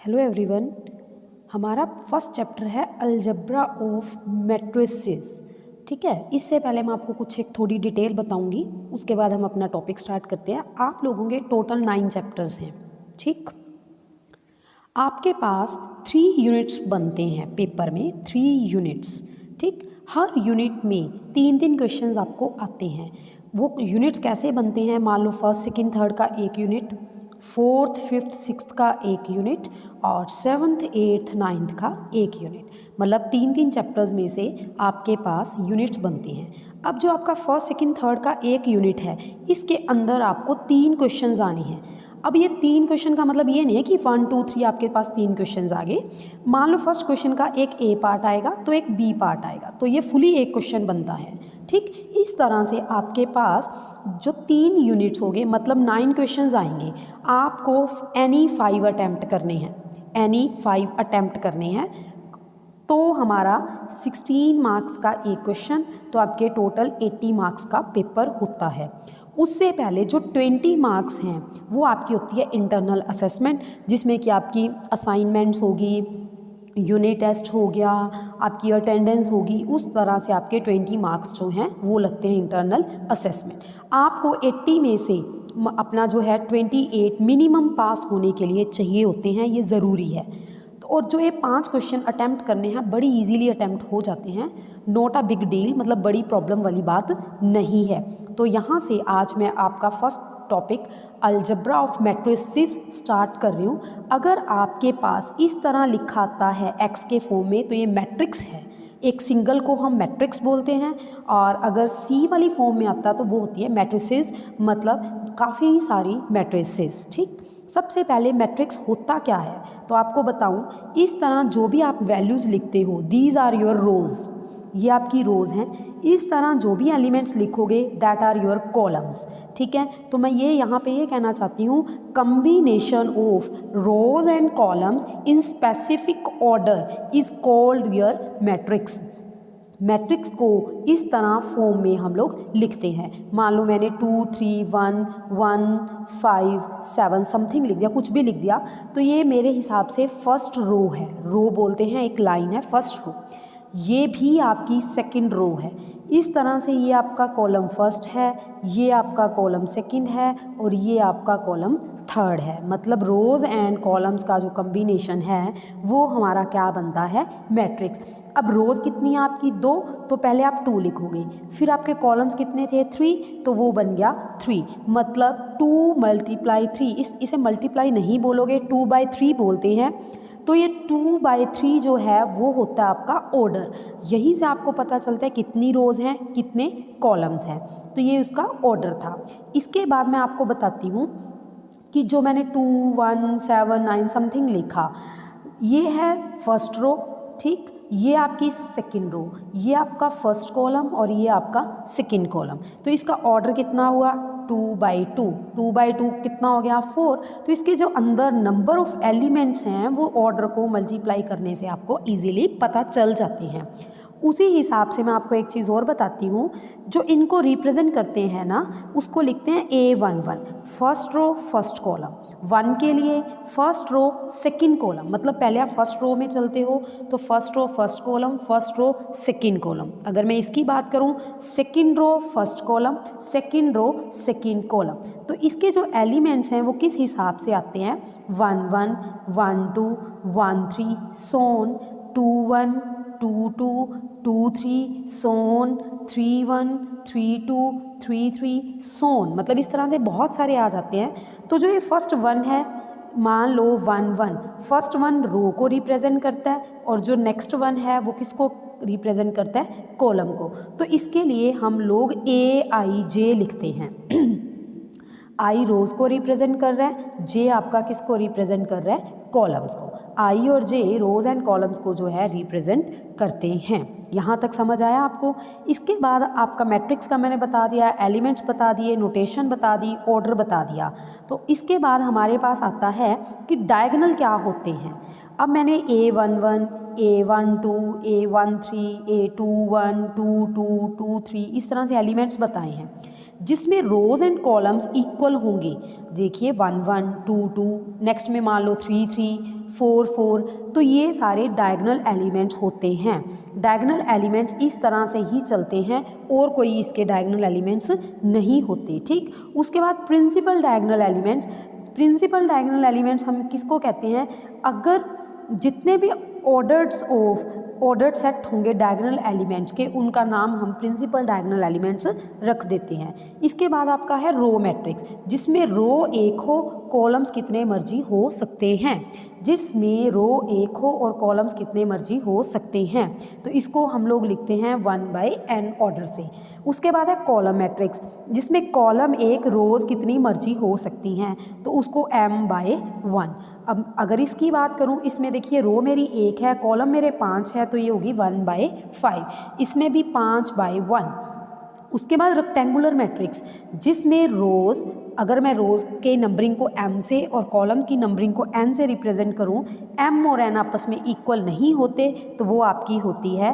Hello everyone. हमारा first chapter है algebra of matrices. ठीक है, इससे पहले मैं आपको कुछ एक थोड़ी डिटेल बताऊंगी, उसके बाद हम अपना टॉपिक स्टार्ट करते हैं। आप लोगों के टोटल 9 चैप्टर्स हैं। ठीक, आपके पास 3 यूनिट्स बनते हैं पेपर में, 3 यूनिट्स। ठीक, हर यूनिट में 3 क्वेश्चंस आपको आते हैं। वो यूनिट्स कैसे बनते हैं? मान लो फर्स्ट सेकंड थर्ड का एक यूनिट, फोर्थ फिफ्थ सिक्स्थ का एक यूनिट और सेवन्थ एट्थ नाइन्थ का एक यूनिट। मतलब 3 चैप्टर्स में से आपके पास यूनिट्स बनते हैं। अब जो आपका फर्स्ट सेकंड थर्ड का एक यूनिट है, इसके अंदर आपको 3 क्वेश्चंस आने हैं। अब ये 3 क्वेश्चन का मतलब ये नहीं है कि 1 2 3 आपके पास 3 क्वेश्चंस आ गए। मान लो फर्स्ट क्वेश्चन का एक ए पार्ट आएगा तो एक बी पार्ट आएगा, तो ये फुली एक क्वेश्चन बनता है। ठीक, इस तरह से आपके पास जो 3 यूनिट्स हो गए, मतलब 9 क्वेश्चंस आएंगे। आपको एनी 5 अटैम्प्ट करने हैं, एनी 5 अटैम्प्ट करने हैं, तो हमारा 16 मार्क्स का एक क्वेश्चन, तो आपके टोटल 80 मार्क्स का पेपर होता है। उससे पहले जो 20 मार्क्स हैं वो आपकी होती है इंटरनल असेसमेंट, जिसमें कि आपकी असाइनमेंट्स होगी, यूनिट टेस्ट हो गया, आपकी अटेंडेंस होगी। उस तरह से आपके 20 मार्क्स जो हैं वो लगते हैं इंटरनल असेसमेंट। आपको 80 में से अपना जो है 28 मिनिमम पास होने के लिए चाहिए होते हैं, ये ज़रूरी है। तो और जो ये 5 क्वेश्चन अटैम्प्ट करने हैं बड़ी इजीली अटैम्प्ट हो जाते हैं, नॉट अ बिग डील, मतलब बड़ी प्रॉब्लम वाली बात नहीं है। तो यहाँ से आज मैं आपका first topic algebra of matrices start कर रही हूँ। अगर आपके पास इस तरह लिखा आता है एक्स के फॉर्म में, तो ये मैट्रिक्स है। एक सिंगल को हम मैट्रिक्स बोलते हैं, और अगर सी वाली फॉर्म में आता है तो वो होती है मैट्रिसेस, मतलब काफ़ी सारी मैट्रिसेस। ठीक, सबसे पहले मैट्रिक्स होता क्या है तो आपको बताऊं, इस तरह जो भी आप वैल्यूज़ लिखते हो, दीज आर योर रोज़, ये आपकी रोज़ हैं। इस तरह जो भी एलिमेंट्स लिखोगे दैट आर योर कॉलम्स। ठीक है, तो मैं यहाँ पे ये कहना चाहती हूँ, combination of rose and columns in specific order is called your matrix. Matrix को इस तरह फॉर्म में हम लोग लिखते हैं। मान लो मैंने 2 3 1 1 5 7 समथिंग लिख दिया, कुछ भी लिख दिया, तो ये मेरे हिसाब से फर्स्ट रो है। रो बोलते हैं, एक लाइन है फर्स्ट रो। ये भी आपकी सेकंड रो है। इस तरह से ये आपका कॉलम फर्स्ट है, ये आपका कॉलम सेकंड है, और ये आपका कॉलम थर्ड है। मतलब रोज़ एंड कॉलम्स का जो कम्बिनेशन है वो हमारा क्या बनता है? मैट्रिक्स। अब रोज़ कितनी है आपकी? 2, तो पहले आप 2 लिखोगे, फिर आपके कॉलम्स कितने थे? 3, तो वो बन गया 3। मतलब 2 × 3, इसे मल्टीप्लाई नहीं बोलोगे, 2/3 बोलते हैं। तो ये 2/3 जो है वो होता है आपका ऑर्डर। यहीं से आपको पता चलता है कितनी रोज़ हैं, कितने कॉलम्स हैं, तो ये उसका ऑर्डर था। इसके बाद मैं आपको बताती हूँ कि जो मैंने 2 1 7 9 समथिंग लिखा, ये है फर्स्ट रो। ठीक, ये आपकी सेकंड रो, ये आपका फर्स्ट कॉलम और ये आपका सेकंड कॉलम। तो इसका ऑर्डर कितना हुआ? 2/2। 2/2 कितना हो गया? 4। तो इसके जो अंदर नंबर ऑफ एलिमेंट्स हैं वो ऑर्डर को मल्टीप्लाई करने से आपको इजीली पता चल जाते हैं। उसी हिसाब से मैं आपको एक चीज़ और बताती हूँ, जो इनको रिप्रेजेंट करते हैं ना, उसको लिखते हैं A11, first row first column. 1 के लिए फर्स्ट रो सेकंड कॉलम, मतलब पहले आप फर्स्ट रो में चलते हो तो first row first column, first row second column. अगर मैं इसकी बात करूं, second row first column, second row second column. तो इसके जो एलिमेंट्स हैं वो किस हिसाब से आते हैं? 1 1 1 2 1 3 सोन, 2 1 2 2 2 3 सोन, 3 1 3 2 3 3 सोन। मतलब इस तरह से बहुत सारे आ जाते हैं। तो जो ये फर्स्ट 1 है, मान लो 1 1, फर्स्ट 1 रो को रिप्रेजेंट करता है, और जो नेक्स्ट 1 है वो किसको रिप्रेजेंट करता है? कॉलम को। तो इसके लिए हम लोग AIJ लिखते हैं। आई रोज को रिप्रेजेंट कर रहा है, जे आपका किसको रिप्रेजेंट कर रहा है? कॉलम्स को। आई और जे रोज एंड कॉलम्स को जो है रिप्रेजेंट करते हैं। यहाँ तक समझ आया आपको? इसके बाद आपका मैट्रिक्स का मैंने बता दिया, एलिमेंट्स बता दिए, नोटेशन बता दी, ऑर्डर बता दिया। तो इसके बाद हमारे पास आता है कि डायगोनल क्या होते हैं। अब मैंने A11 A12 A13 A21 2 2 2 3 इस तरह से एलिमेंट्स बताए हैं, जिसमें रोज एंड कॉलम्स इक्वल होंगे। देखिए 1 1 2 2, नेक्स्ट में मान लो 3 3 4 4, तो ये सारे डायगोनल एलिमेंट्स होते हैं। डायगोनल एलिमेंट्स इस तरह से ही चलते हैं और कोई इसके डायगोनल एलिमेंट्स नहीं होते, ठीक। उसके बाद principal diagonal elements. Principal diagonal elements हम किसको कहते हैं? अगर जितने भी ऑर्डर्ड सेट होंगे डायगोनल एलिमेंट्स के, उनका नाम हम प्रिंसिपल डायगोनल एलिमेंट्स रख देते हैं। इसके बाद आपका है रो मैट्रिक्स, जिसमें रो एक हो, कॉलम्स कितने मर्जी हो सकते हैं। जिसमें रो एक हो और कॉलम्स कितने मर्जी हो सकते हैं, तो इसको हम लोग लिखते हैं 1/n ऑर्डर से। उसके बाद है कॉलम मैट्रिक्स, जिसमें कॉलम एक, रोज़ कितनी मर्जी हो सकती हैं, तो उसको m/1। अब अगर इसकी बात करूं, इसमें देखिए रो मेरी 1 है, कॉलम मेरे 5 है, तो ये होगी 1/5। इसमें भी 5/1। उसके बाद रेक्टेंगुलर मैट्रिक्स, जिसमें रोज़, अगर मैं रोज़ के नंबरिंग को m से और कॉलम की नंबरिंग को n से रिप्रेजेंट करूं, m और n आपस में इक्वल नहीं होते, तो वो आपकी होती है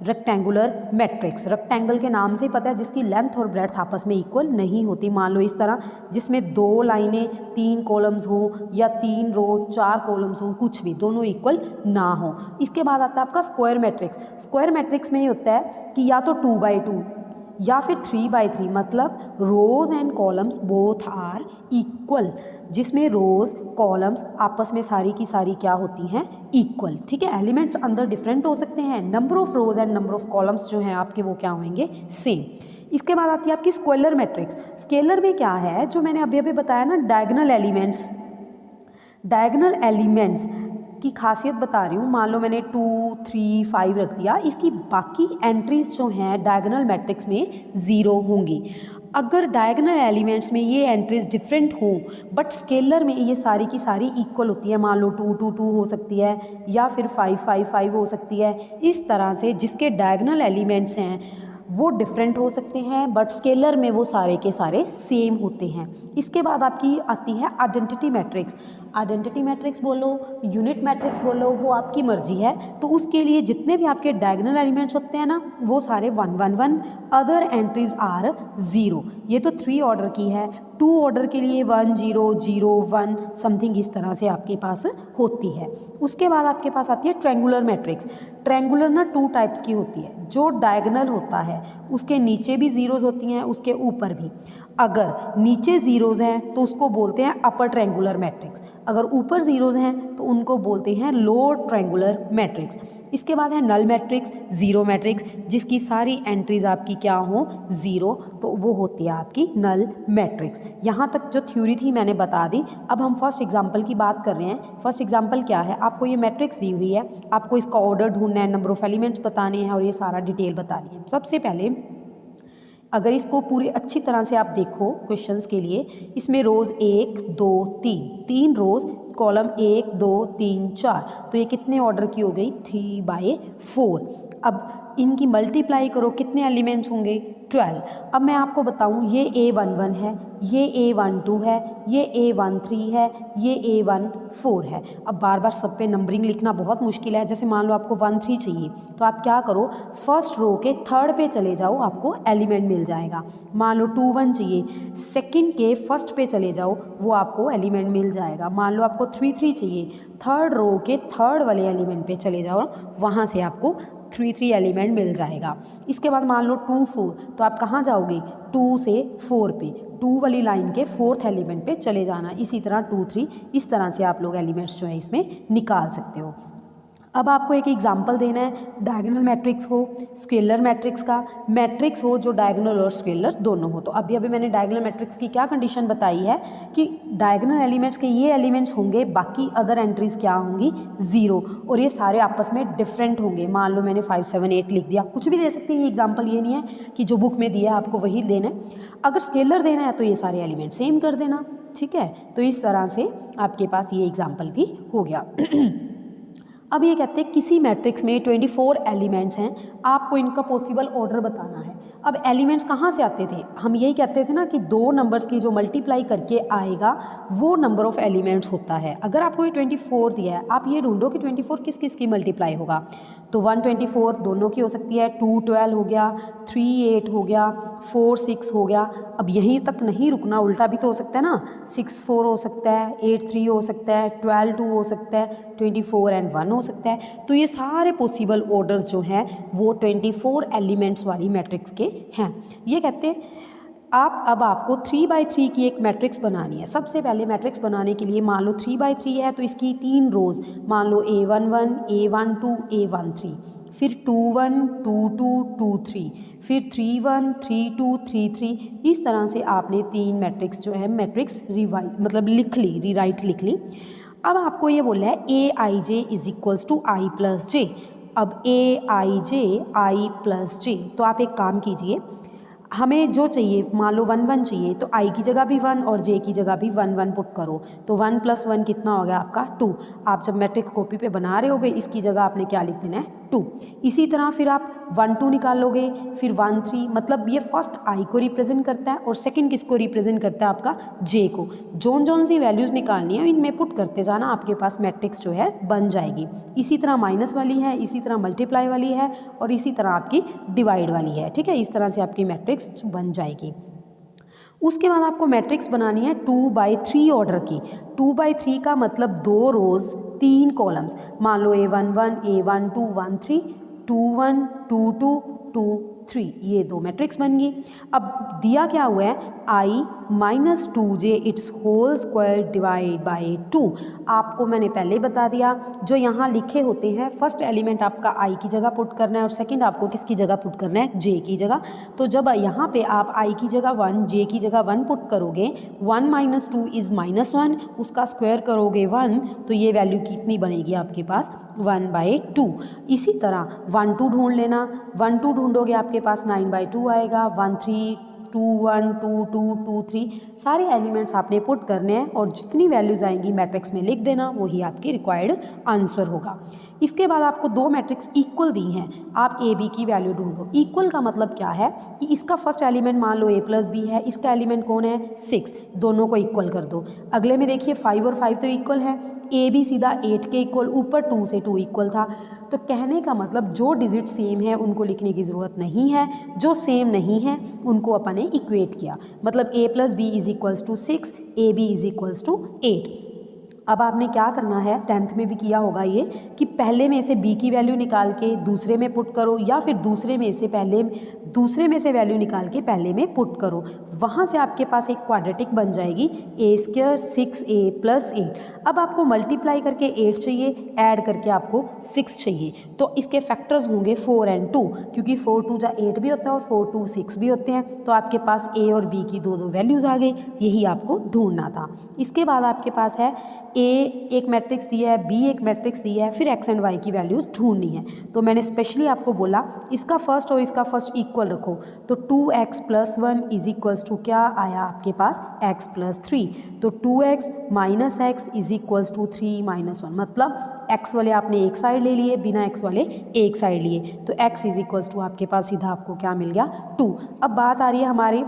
रेक्टेंगुलर मैट्रिक्स। रेक्टेंगल के नाम से ही पता है, जिसकी लेंथ और ब्रेड्थ आपस में इक्वल नहीं होती। मान लो इस तरह, जिसमें 2 लाइनें 3 कॉलम्स हों या 3 रो 4 कॉलम्स हों, कुछ भी, दोनों इक्वल ना हो। इसके बाद आता है आपका स्क्वायर मैट्रिक्स। स्क्वायर मैट्रिक्स में ये होता है कि या तो 2/2 या फिर 3/3, मतलब rows and columns both are equal, जिसमें रोज़ कॉलम्स आपस में सारी की सारी क्या होती हैं? इक्वल, ठीक है। एलिमेंट्स अंदर डिफरेंट हो सकते हैं, number of rows and number of columns जो हैं आपके, वो क्या होंगे? सेम। इसके बाद आती है आपकी स्केलर मैट्रिक्स। स्केलर में क्या है, जो मैंने अभी अभी बताया ना, डायगोनल एलिमेंट्स। डायगोनल एलिमेंट्स की खासियत बता रही हूँ। मान लो मैंने 2 3 5 रख दिया, इसकी बाकी एंट्रीज जो हैं डायगोनल मैट्रिक्स में 0 होंगी। अगर डायगोनल एलिमेंट्स में ये एंट्रीज डिफरेंट हों, बट स्केलर में ये सारी की सारी इक्वल होती है। मान लो 2 2 2 हो सकती है, या फिर 5 5 5 हो सकती है। इस तरह से जिसके डायगोनल एलिमेंट्स हैं वो डिफरेंट हो सकते हैं, बट स्केलर में वो सारे के सारे सेम होते हैं। इसके बाद आपकी आती है आइडेंटिटी मैट्रिक्स। आइडेंटिटी मैट्रिक्स बोलो, यूनिट मैट्रिक्स बोलो, वो आपकी मर्जी है। तो उसके लिए जितने भी आपके डायगोनल एलिमेंट्स होते हैं ना, वो सारे 1 1 1, अदर एंट्रीज आर 0। ये तो 3 ऑर्डर की है। 2 ऑर्डर के लिए 1 0 0 1 समथिंग इस तरह से आपके पास होती है। उसके बाद आपके पास आती है ट्रायंगुलर मैट्रिक्स। ट्रायंगुलर ना 2 टाइप्स की होती है। जो डायगोनल होता है उसके नीचे भी ज़ीरोज़ होती हैं, उसके ऊपर भी। अगर नीचे ज़ीरोज़ हैं तो उसको बोलते हैं अपर ट्रायंगुलर मैट्रिक्स, अगर ऊपर ज़ीरोज़ हैं तो उनको बोलते हैं लोअर ट्रायंगुलर मैट्रिक्स। इसके बाद है नल मैट्रिक्स, ज़ीरो मैट्रिक्स, जिसकी सारी एंट्रीज आपकी क्या हो? 0, तो वो होती है आपकी नल मैट्रिक्स। यहाँ तक जो थ्योरी थी मैंने बता दी। अब हम फर्स्ट एग्जाम्पल की बात कर रहे हैं। फर्स्ट एग्जाम्पल क्या है? आपको ये मैट्रिक्स दी हुई है, आपको इसका ऑर्डर ढूंढना है, नंबर ऑफ एलिमेंट्स बताने हैं और ये सारा डिटेल बतानी है। सबसे पहले अगर इसको पूरी अच्छी तरह से आप देखो क्वेश्चंस के लिए, इसमें रोज़ 1 2 3 रोज़, कॉलम 1 2 3 4, तो ये कितने ऑर्डर की हो गई? 3/4। अब इनकी मल्टीप्लाई करो, कितने एलिमेंट्स होंगे? 12। अब मैं आपको बताऊं, ये A11 है, ये A12 है, ये A13 है, ये A14 है। अब बार बार सब पे नंबरिंग लिखना बहुत मुश्किल है। जैसे मान लो आपको 13 चाहिए, तो आप क्या करो, फर्स्ट रो के थर्ड पे चले जाओ, आपको एलिमेंट मिल जाएगा। मान लो 21 चाहिए, सेकंड के फर्स्ट पे चले जाओ, वो आपको एलिमेंट मिल जाएगा। मान लो आपको 33 चाहिए, थर्ड रो के थर्ड वाले एलिमेंट पे चले जाओ, वहाँ से आपको 3 एलिमेंट मिल जाएगा। इसके बाद मान लो 2 4, तो आप कहाँ जाओगे? 2 से 4 पे, 2 वाली लाइन के 4th एलिमेंट पे चले जाना। इसी तरह 2 3, इस तरह से आप लोग एलिमेंट्स जो है इसमें निकाल सकते हो। अब आपको एक एग्जाम्पल देना है, डायगोनल मैट्रिक्स हो, स्केलर मैट्रिक्स का। मैट्रिक्स हो जो डायगोनल और स्केलर दोनों हो। तो अभी मैंने डायगोनल मैट्रिक्स की क्या कंडीशन बताई है कि डायगोनल एलिमेंट्स के ये एलिमेंट्स होंगे, बाकी अदर एंट्रीज क्या होंगी? 0, और ये सारे आपस में डिफरेंट होंगे। मान लो मैंने 5 7 8 लिख दिया, कुछ भी दे सकते हैं। ये एग्जाम्पल ये नहीं है कि जो बुक में दिया है आपको वही देना है। अगर स्केलर देना है तो ये सारे एलिमेंट सेम कर देना, ठीक है। तो इस तरह से आपके पास ये एग्जाम्पल भी हो गया। अब ये कहते हैं किसी मैट्रिक्स में 24 एलिमेंट्स हैं, आपको इनका पॉसिबल ऑर्डर बताना है। अब एलिमेंट्स कहाँ से आते थे, हम यही कहते थे ना कि दो नंबर्स की जो मल्टीप्लाई करके आएगा वो नंबर ऑफ एलिमेंट्स होता है। अगर आपको ये 24 दिया है, आप ये ढूंढो कि 24 किस किस की मल्टीप्लाई होगा, तो 124 दोनों की हो सकती है, 2 12 हो गया, 3 8 हो गया, 4 6 हो गया। अब यहीं तक नहीं रुकना, उल्टा भी तो हो सकता है ना, 6 4 हो सकता है, 8 3 हो सकता है, 12 2 हो सकता है, 24 एंड 1 हो सकता है। तो ये सारे पॉसिबल ऑर्डर्स जो हैं वो 24 एलिमेंट्स वाली मैट्रिक्स के हैं। ये कहते हैं अब आपको 3x3 की एक मैट्रिक्स बनानी है। सबसे पहले मैट्रिक्स बनाने के लिए मान लो 3x3 है तो इसकी 3 रोज़, मान लो A11 A12 A13, फिर 21 22 23, फिर 31 32 33। इस तरह से आपने 3 मैट्रिक्स जो है मैट्रिक्स मतलब लिख ली, रीराइट लिख ली। अब आपको ये बोला है AIJ is equals to I plus J. अब AIJ I प्लस जे, तो आप एक काम कीजिए, हमें जो चाहिए मान लो 1 1 चाहिए तो I की जगह भी 1 और J की जगह भी 1 1 पुट करो, तो 1 + 1 कितना हो गया आपका 2। आप जब मैट्रिक्स कॉपी पे बना रहे होगे इसकी जगह आपने क्या लिख देना है 2। इसी तरह फिर आप 1 2 निकालोगे, फिर 1 3, मतलब ये फर्स्ट I को रिप्रेजेंट करता है और सेकंड किसको रिप्रेजेंट करता है आपका J को। जोन सी वैल्यूज़ निकालनी है इनमें पुट करते जाना, आपके पास मैट्रिक्स जो है बन जाएगी। इसी तरह माइनस वाली है, इसी तरह मल्टीप्लाई वाली है और इसी तरह आपकी डिवाइड वाली है, ठीक है। इस तरह से आपकी मैट्रिक्स बन जाएगी। उसके बाद आपको मैट्रिक्स बनानी है 2/3 ऑर्डर की। 2/3 का मतलब 2 रोज़ 3 कॉलम्स, मान लो A11 A12 1 3 2 1 2 2 2 3, ये 2 मैट्रिक्स बन गई। अब दिया क्या हुआ है I minus 2J it's whole square divide by 2। आपको मैंने पहले बता दिया जो यहाँ लिखे होते हैं फर्स्ट एलिमेंट आपका I की जगह पुट करना है और सेकंड आपको किसकी जगह पुट करना है J की जगह। तो जब यहाँ पे आप I की जगह 1 J की जगह 1 पुट करोगे, 1 - 2 इज़ -1, उसका स्क्वायर करोगे 1, तो ये वैल्यू कितनी बनेगी आपके पास 1/2। इसी तरह 1 2 ढूंढ लेना, 1 2 ढूंढोगे आपके पास 9/2 आएगा, 1 3 2 1 2 2 2 3। सारे एलिमेंट्स आपने पुट करने हैं और जितनी वैल्यूज आएंगी मैट्रिक्स में लिख देना, वही आपकी रिक्वायर्ड आंसर होगा। इसके बाद आपको 2 मैट्रिक्स इक्वल दी हैं, आप ए बी की वैल्यू ढूंढो। इक्वल का मतलब क्या है कि इसका फर्स्ट एलिमेंट मान लो A + B है, इसका एलिमेंट कौन है 6, दोनों को इक्वल कर दो। अगले में देखिए 5 और 5 तो इक्वल है, A B सीधा 8 के इक्वल, ऊपर 2 से 2 इक्वल था। तो कहने का मतलब जो डिजिट सेम है उनको लिखने की ज़रूरत नहीं है, जो सेम नहीं है उनको अपन ने इक्वेट किया, मतलब A + B is equals to 6 AB is equals to 8। अब आपने क्या करना है, 10th में भी किया होगा ये, कि पहले में से B की वैल्यू निकाल के दूसरे में पुट करो या फिर दूसरे में से वैल्यू निकाल के पहले में पुट करो। वहाँ से आपके पास एक क्वाड्रेटिक बन जाएगी A² 6A + 8। अब आपको मल्टीप्लाई करके 8 चाहिए, ऐड करके आपको 6 चाहिए, तो इसके फैक्टर्स होंगे 4 और 2, क्योंकि 4 2 जा 8 भी होता है और 4 2 6 भी होते हैं। तो आपके पास A और B की दो वैल्यूज़ आ गई, यही आपको ढूंढना था। इसके बाद आपके पास है A एक मैट्रिक्स दिया है, B एक मैट्रिक्स दिया है, फिर X एंड Y की वैल्यूज़ ढूंढनी है। तो मैंने स्पेशली आपको बोला इसका फर्स्ट और इसका फर्स्ट इक्वल रखो, तो 2x + 1 इज इक्वल्स टू क्या आया आपके पास x + 3। तो 2x - x is equals to 3 - 1, मतलब x वाले आपने एक साइड ले लिए, बिना x वाले एक साइड लिए, तो x इज इक्वल्स टू आपके पास सीधा आपको क्या मिल गया 2। अब बात आ रही है हमारे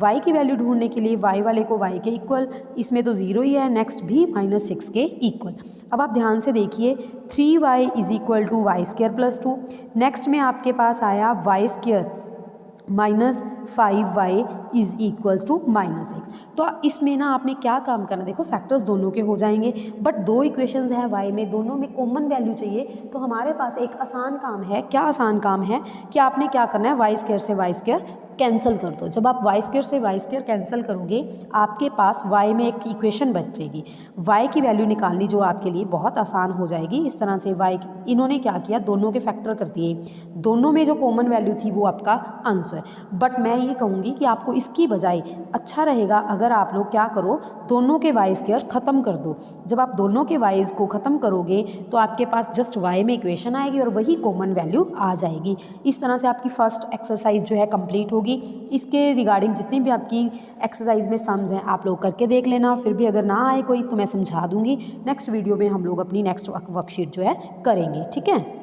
y की वैल्यू ढूंढने के लिए y वाले को y के इक्वल, इसमें तो 0 ही है, नेक्स्ट भी -6 के इक्वल। अब आप ध्यान से देखिए 3y is equal to y² + 2। Next में आपके पास आया y² - 5y is equals to -6। तो इसमें ना आपने क्या काम करना, देखो फैक्टर्स दोनों के हो जाएंगे, बट 2 इक्वेशंस हैं y में, दोनों में कॉमन वैल्यू चाहिए। तो हमारे पास एक आसान काम है, क्या आसान काम है कि आपने क्या करना है, y² से y² कैंसिल कर दो। जब आप y² से y² कैंसिल करोगे आपके पास y में एक इक्वेशन बचेगी, y की वैल्यू निकालनी जो आपके लिए बहुत आसान हो जाएगी। इस तरह से y इन्होंने क्या किया, दोनों के फैक्टर कर दिए, दोनों में जो कॉमन वैल्यू थी वो आपका आंसर। बट मैं ये कहूँगी कि आपको इसकी बजाय अच्छा रहेगा अगर आप लोग क्या करो, दोनों के y² ख़त्म कर दो। जब आप दोनों के y's को ख़त्म करोगे तो आपके पास जस्ट y में इक्वेशन आएगी और वही कॉमन वैल्यू आ जाएगी। इस तरह से आपकी फर्स्ट एक्सरसाइज जो है कंप्लीट होगी। इसके रिगार्डिंग जितनी भी आपकी एक्सरसाइज में सम्स हैं आप लोग करके देख लेना, फिर भी अगर ना आए कोई तो मैं समझा दूंगी। नेक्स्ट वीडियो में हम लोग अपनी नेक्स्ट वर्कशीट जो है करेंगे, ठीक है।